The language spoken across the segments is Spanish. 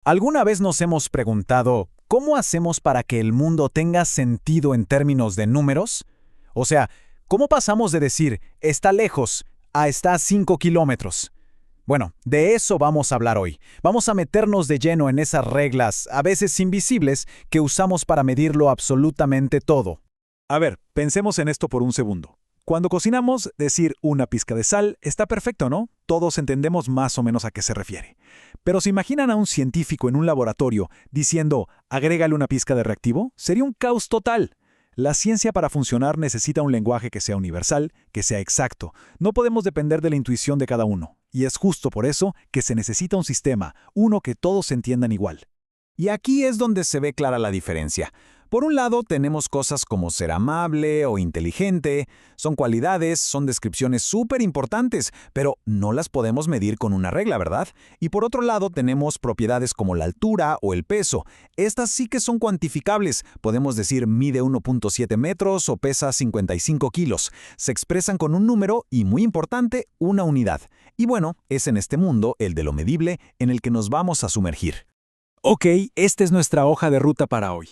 ¿Alguna vez nos hemos preguntado cómo hacemos para que el mundo tenga sentido en términos de números? O sea, ¿cómo pasamos de decir está lejos a está a 5 kilómetros? Bueno, de eso vamos a hablar hoy. Vamos a meternos de lleno en esas reglas, a veces invisibles, que usamos para medirlo absolutamente todo. A ver, pensemos en esto por un segundo. Cuando cocinamos, decir una pizca de sal está perfecto, ¿no? Todos entendemos más o menos a qué se refiere. Pero ¿se imaginan a un científico en un laboratorio diciendo agrégale una pizca de reactivo? Sería un caos total. La ciencia para funcionar necesita un lenguaje que sea universal, que sea exacto. No podemos depender de la intuición de cada uno. Y es justo por eso que se necesita un sistema, uno que todos entiendan igual. Y aquí es donde se ve clara la diferencia. Por un lado, tenemos cosas como ser amable o inteligente. Son cualidades, son descripciones súper importantes, pero no las podemos medir con una regla, ¿verdad? Y por otro lado, tenemos propiedades como la altura o el peso. Estas sí que son cuantificables. Podemos decir mide 1.7 metros o pesa 55 kilos. Se expresan con un número y, muy importante, una unidad. Y bueno, es en este mundo, el de lo medible, en el que nos vamos a sumergir. Ok, esta es nuestra hoja de ruta para hoy.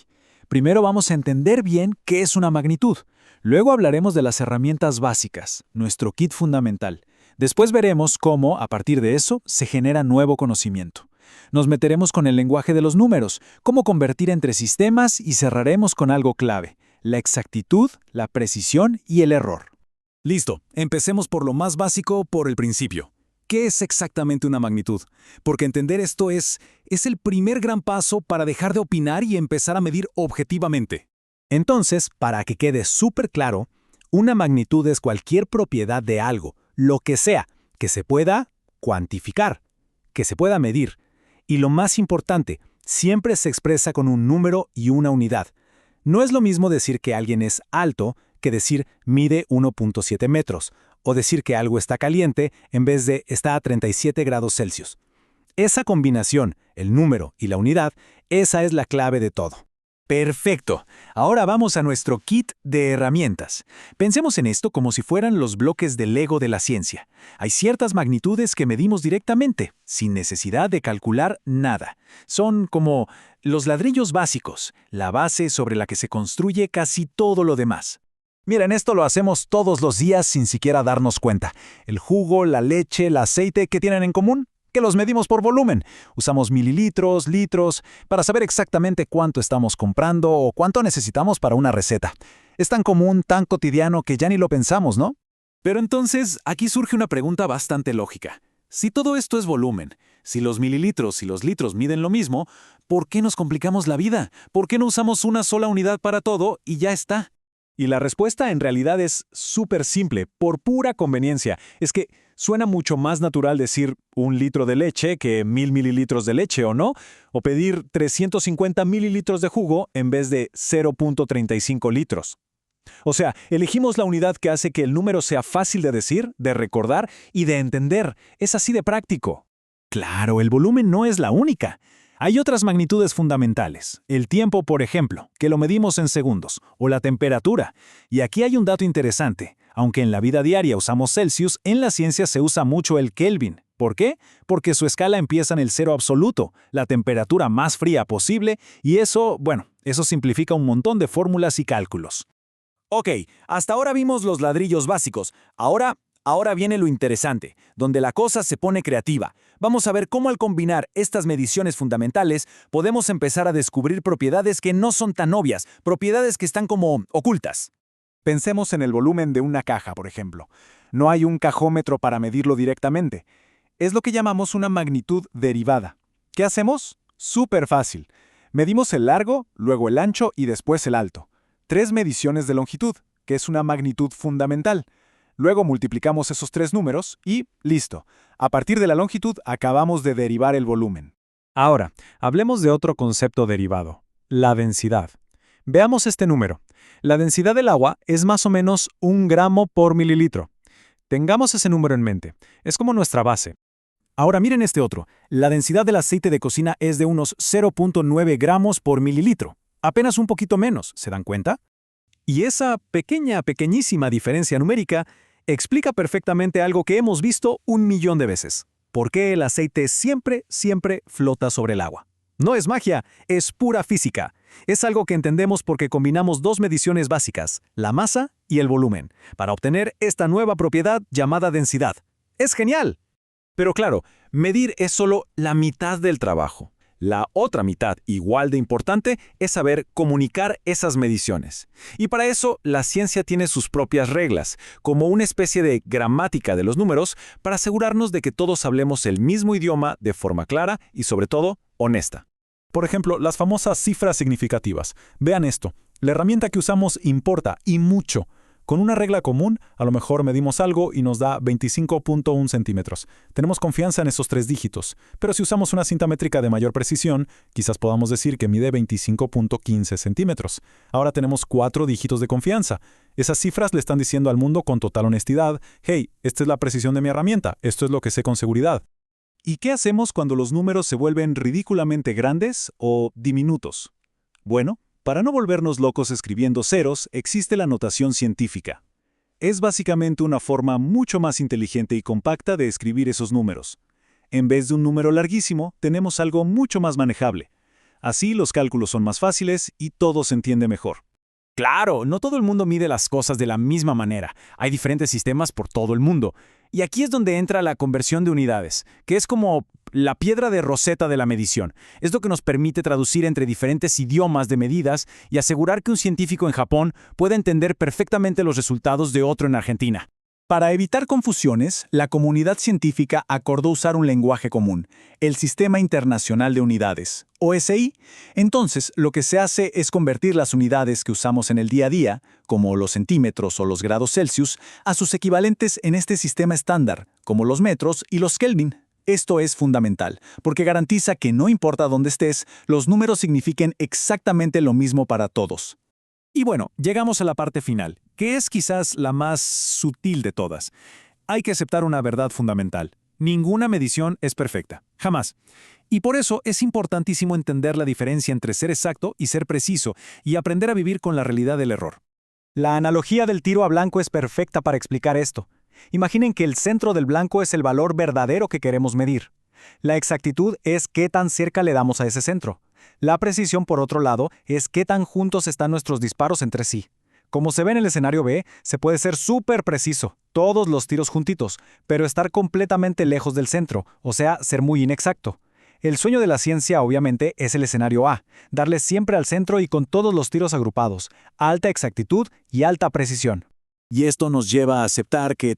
Primero vamos a entender bien qué es una magnitud. Luego hablaremos de las herramientas básicas, nuestro kit fundamental. Después veremos cómo, a partir de eso, se genera nuevo conocimiento. Nos meteremos con el lenguaje de los números, cómo convertir entre sistemas y cerraremos con algo clave, la exactitud, la precisión y el error. Listo, empecemos por lo más básico, por el principio. ¿Qué es exactamente una magnitud? Porque entender esto es el primer gran paso para dejar de opinar y empezar a medir objetivamente. Entonces, para que quede súper claro, una magnitud es cualquier propiedad de algo, lo que sea, que se pueda cuantificar, que se pueda medir. Y lo más importante, siempre se expresa con un número y una unidad. No es lo mismo decir que alguien es alto que decir mide 1.7 metros, o decir que algo está caliente en vez de está a 37 grados Celsius. Esa combinación, el número y la unidad, esa es la clave de todo. Perfecto. Ahora vamos a nuestro kit de herramientas. Pensemos en esto como si fueran los bloques de Lego de la ciencia. Hay ciertas magnitudes que medimos directamente, sin necesidad de calcular nada. Son como los ladrillos básicos, la base sobre la que se construye casi todo lo demás. Miren, esto lo hacemos todos los días sin siquiera darnos cuenta. El jugo, la leche, el aceite, ¿qué tienen en común? Que los medimos por volumen. Usamos mililitros, litros, para saber exactamente cuánto estamos comprando o cuánto necesitamos para una receta. Es tan común, tan cotidiano que ya ni lo pensamos, ¿no? Pero entonces, aquí surge una pregunta bastante lógica. Si todo esto es volumen, si los mililitros y los litros miden lo mismo, ¿por qué nos complicamos la vida? ¿Por qué no usamos una sola unidad para todo y ya está? Y la respuesta en realidad es súper simple, por pura conveniencia. Es que suena mucho más natural decir 1 litro de leche que 1000 mililitros de leche, ¿o no? O pedir 350 mililitros de jugo en vez de 0.35 litros. O sea, elegimos la unidad que hace que el número sea fácil de decir, de recordar y de entender. Es así de práctico. Claro, el volumen no es la única. Hay otras magnitudes fundamentales, el tiempo, por ejemplo, que lo medimos en segundos, o la temperatura. Y aquí hay un dato interesante. Aunque en la vida diaria usamos Celsius, en la ciencia se usa mucho el Kelvin. ¿Por qué? Porque su escala empieza en el cero absoluto, la temperatura más fría posible, y eso simplifica un montón de fórmulas y cálculos. Ok, hasta ahora vimos los ladrillos básicos. Ahora viene lo interesante, donde la cosa se pone creativa. Vamos a ver cómo al combinar estas mediciones fundamentales podemos empezar a descubrir propiedades que no son tan obvias, propiedades que están como ocultas. Pensemos en el volumen de una caja, por ejemplo. No hay un cajómetro para medirlo directamente. Es lo que llamamos una magnitud derivada. ¿Qué hacemos? Súper fácil. Medimos el largo, luego el ancho y después el alto. 3 mediciones de longitud, que es una magnitud fundamental. Luego multiplicamos esos 3 números y listo. A partir de la longitud acabamos de derivar el volumen. Ahora, hablemos de otro concepto derivado, la densidad. Veamos este número. La densidad del agua es más o menos 1 gramo por mililitro. Tengamos ese número en mente. Es como nuestra base. Ahora miren este otro. La densidad del aceite de cocina es de unos 0.9 gramos por mililitro. Apenas un poquito menos, ¿se dan cuenta? Y esa pequeñísima diferencia numérica explica perfectamente algo que hemos visto 1 millón de veces. ¿Por qué el aceite siempre flota sobre el agua? No es magia, es pura física. Es algo que entendemos porque combinamos dos mediciones básicas, la masa y el volumen, para obtener esta nueva propiedad llamada densidad. ¡Es genial! Pero claro, medir es solo la mitad del trabajo. La otra mitad, igual de importante, es saber comunicar esas mediciones. Y para eso, la ciencia tiene sus propias reglas, como una especie de gramática de los números, para asegurarnos de que todos hablemos el mismo idioma de forma clara y, sobre todo, honesta. Por ejemplo, las famosas cifras significativas. Vean esto. La herramienta que usamos importa, y mucho. Con una regla común, a lo mejor medimos algo y nos da 25.1 centímetros. Tenemos confianza en esos 3 dígitos. Pero si usamos una cinta métrica de mayor precisión, quizás podamos decir que mide 25.15 centímetros. Ahora tenemos 4 dígitos de confianza. Esas cifras le están diciendo al mundo con total honestidad, hey, esta es la precisión de mi herramienta, esto es lo que sé con seguridad. ¿Y qué hacemos cuando los números se vuelven ridículamente grandes o diminutos? Bueno, para no volvernos locos escribiendo ceros, existe la notación científica. Es básicamente una forma mucho más inteligente y compacta de escribir esos números. En vez de un número larguísimo, tenemos algo mucho más manejable. Así los cálculos son más fáciles y todo se entiende mejor. Claro, no todo el mundo mide las cosas de la misma manera. Hay diferentes sistemas por todo el mundo. Y aquí es donde entra la conversión de unidades, que es como la piedra de Rosetta de la medición. Es lo que nos permite traducir entre diferentes idiomas de medidas y asegurar que un científico en Japón pueda entender perfectamente los resultados de otro en Argentina. Para evitar confusiones, la comunidad científica acordó usar un lenguaje común, el Sistema Internacional de Unidades, OSI. Entonces, lo que se hace es convertir las unidades que usamos en el día a día, como los centímetros o los grados Celsius, a sus equivalentes en este sistema estándar, como los metros y los Kelvin. Esto es fundamental, porque garantiza que no importa dónde estés, los números signifiquen exactamente lo mismo para todos. Y bueno, llegamos a la parte final, que es quizás la más sutil de todas. Hay que aceptar una verdad fundamental. Ninguna medición es perfecta, jamás. Y por eso es importantísimo entender la diferencia entre ser exacto y ser preciso, y aprender a vivir con la realidad del error. La analogía del tiro a blanco es perfecta para explicar esto. Imaginen que el centro del blanco es el valor verdadero que queremos medir. La exactitud es qué tan cerca le damos a ese centro. La precisión, por otro lado, es qué tan juntos están nuestros disparos entre sí. Como se ve en el escenario B, se puede ser súper preciso, todos los tiros juntitos, pero estar completamente lejos del centro, o sea, ser muy inexacto. El sueño de la ciencia, obviamente, es el escenario A, darle siempre al centro y con todos los tiros agrupados, alta exactitud y alta precisión. Y esto nos lleva a aceptar que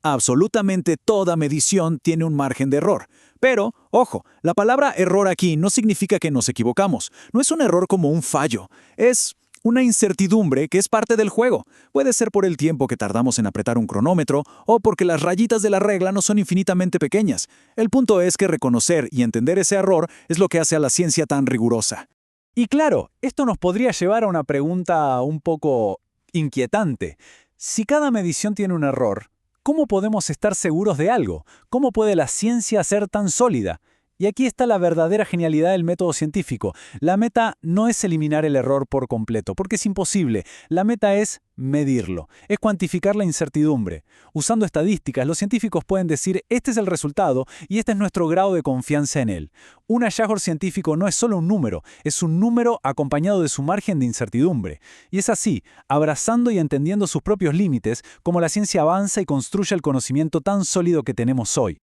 absolutamente toda medición tiene un margen de error. Pero, ojo, la palabra error aquí no significa que nos equivocamos. No es un error como un fallo. Es una incertidumbre que es parte del juego. Puede ser por el tiempo que tardamos en apretar un cronómetro o porque las rayitas de la regla no son infinitamente pequeñas. El punto es que reconocer y entender ese error es lo que hace a la ciencia tan rigurosa. Y claro, esto nos podría llevar a una pregunta un poco inquietante. Si cada medición tiene un error, ¿cómo podemos estar seguros de algo? ¿Cómo puede la ciencia ser tan sólida? Y aquí está la verdadera genialidad del método científico. La meta no es eliminar el error por completo, porque es imposible. La meta es medirlo, es cuantificar la incertidumbre. Usando estadísticas, los científicos pueden decir, este es el resultado y este es nuestro grado de confianza en él. Un hallazgo científico no es solo un número, es un número acompañado de su margen de incertidumbre. Y es así, abrazando y entendiendo sus propios límites, como la ciencia avanza y construye el conocimiento tan sólido que tenemos hoy.